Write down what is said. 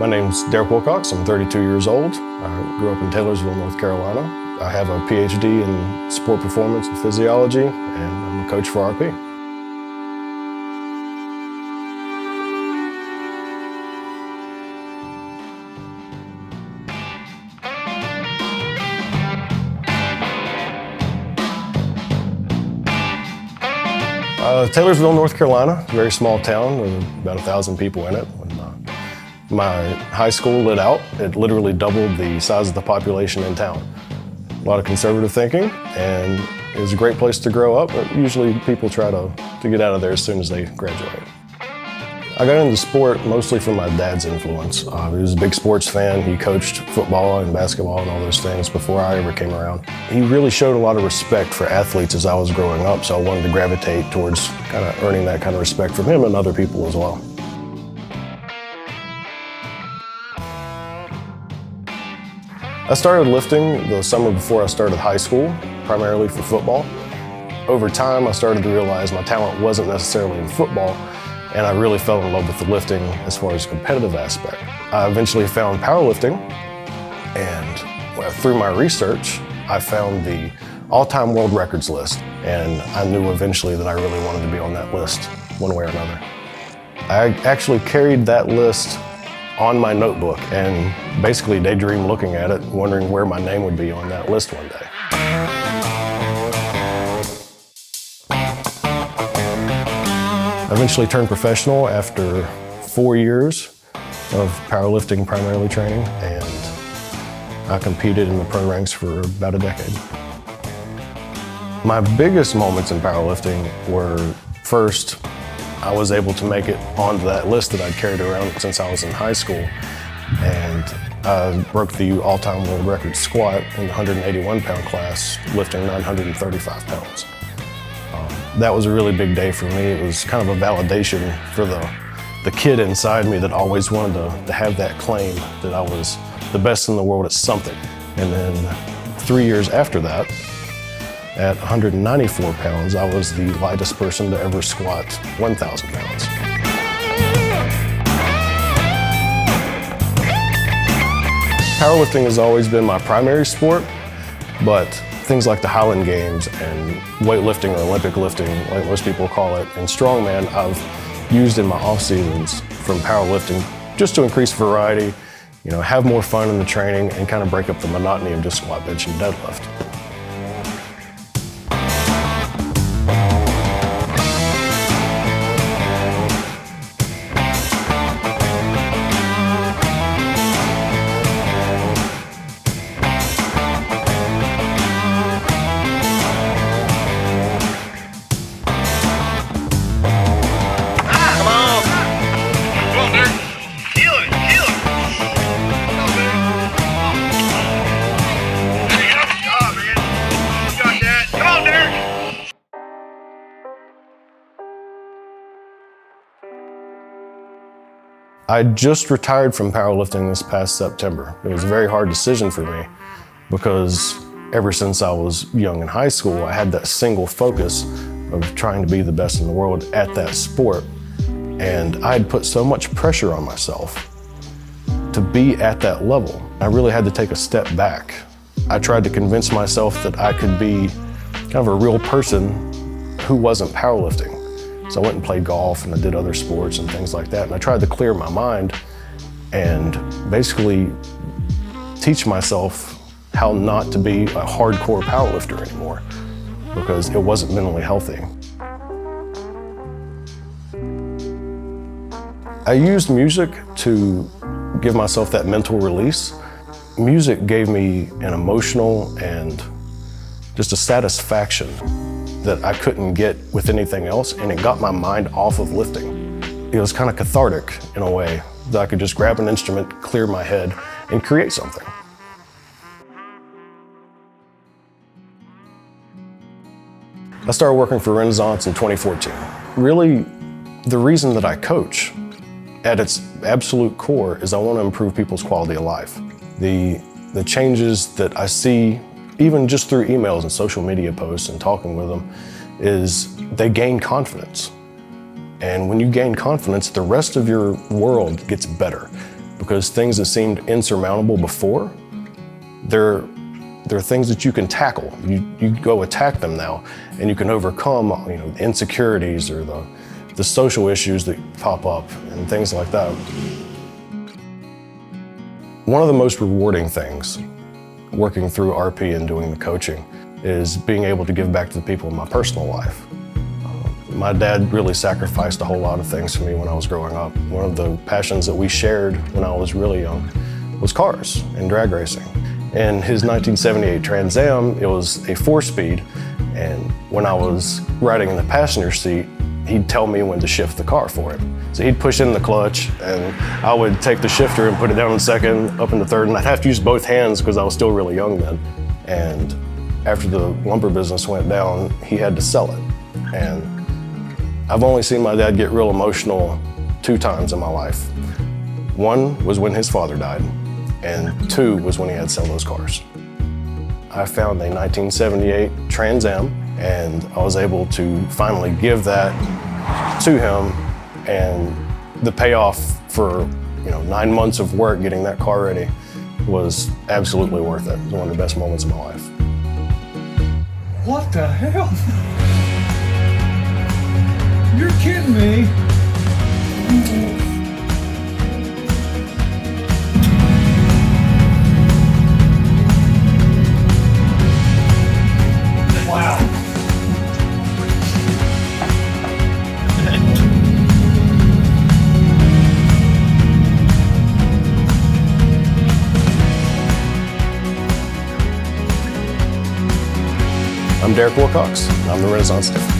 My name's Derek Wilcox. I'm 32 years old. I grew up in Taylorsville, North Carolina. I have a PhD in sport performance and physiology, and I'm a coach for RP. Taylorsville, North Carolina, a very small town with about 1,000 people in it. When my high school lit out, it literally doubled the size of the population in town. A lot of conservative thinking, and it was a great place to grow up, but usually people try to get out of there as soon as they graduate. I got into sport mostly from my dad's influence. He was a big sports fan. He coached football and basketball and all those things before I ever came around. He really showed a lot of respect for athletes as I was growing up, so I wanted to gravitate towards kind of earning that kind of respect from him and other people as well. I started lifting the summer before I started high school, primarily for football. Over time, I started to realize my talent wasn't necessarily in football, and I really fell in love with the lifting as far as the competitive aspect. I eventually found powerlifting, and through my research, I found the all-time world records list, and I knew eventually that I really wanted to be on that list one way or another. I actually carried that list on my notebook and basically daydreamed looking at it, wondering where my name would be on that list one day. I eventually turned professional after 4 years of powerlifting primarily training, and I competed in the pro ranks for about a decade. My biggest moments in powerlifting were, first, I was able to make it onto that list that I'd carried around since I was in high school, and I broke the all-time world record squat in the 181-pound class, lifting 935 pounds. That was a really big day for me. It was kind of a validation for the kid inside me that always wanted to have that claim that I was the best in the world at something. And then 3 years after that, at 194 pounds, I was the lightest person to ever squat 1,000 pounds. Powerlifting has always been my primary sport, but things like the Highland Games and weightlifting or Olympic lifting, like most people call it, and Strongman, I've used in my off seasons from powerlifting just to increase variety, have more fun in the training and kind of break up the monotony of just squat, bench, and deadlift. I just retired from powerlifting this past September. It was a very hard decision for me because ever since I was young in high school, I had that single focus of trying to be the best in the world at that sport. And I had put so much pressure on myself to be at that level. I really had to take a step back. I tried to convince myself that I could be kind of a real person who wasn't powerlifting. So I went and played golf and I did other sports and things like that. And I tried to clear my mind and basically teach myself how not to be a hardcore powerlifter anymore because it wasn't mentally healthy. I used music to give myself that mental release. Music gave me an emotional and just a satisfaction that I couldn't get with anything else, and it got my mind off of lifting. It was kind of cathartic in a way that I could just grab an instrument, clear my head, and create something. I started working for Renaissance in 2014. Really, the reason that I coach at its absolute core is I want to improve people's quality of life. The changes that I see even just through emails and social media posts and talking with them, is they gain confidence. And when you gain confidence, the rest of your world gets better because things that seemed insurmountable before, they're things that you can tackle. You go attack them now, and you can overcome, you know, the insecurities or the social issues that pop up and things like that. One of the most rewarding things working through RP and doing the coaching is being able to give back to the people in my personal life. My dad really sacrificed a whole lot of things for me when I was growing up. One of the passions that we shared when I was really young was cars and drag racing. In his 1978 Trans Am, it was a 4-speed, and when I was riding in the passenger seat, he'd tell me when to shift the car for it. So he'd push in the clutch, and I would take the shifter and put it down in second, up into third, and I'd have to use both hands because I was still really young then. And after the lumber business went down, he had to sell it. And I've only seen my dad get real emotional 2 times in my life. One was when his father died, and 2 was when he had to sell those cars. I found a 1978 Trans Am, and I was able to finally give that to him, and the payoff for 9 months of work getting that car ready was absolutely worth it. It was one of the best moments of my life. What the hell? You're kidding me. Wow. I'm Wilcox, and I'm the Renaissance Dad.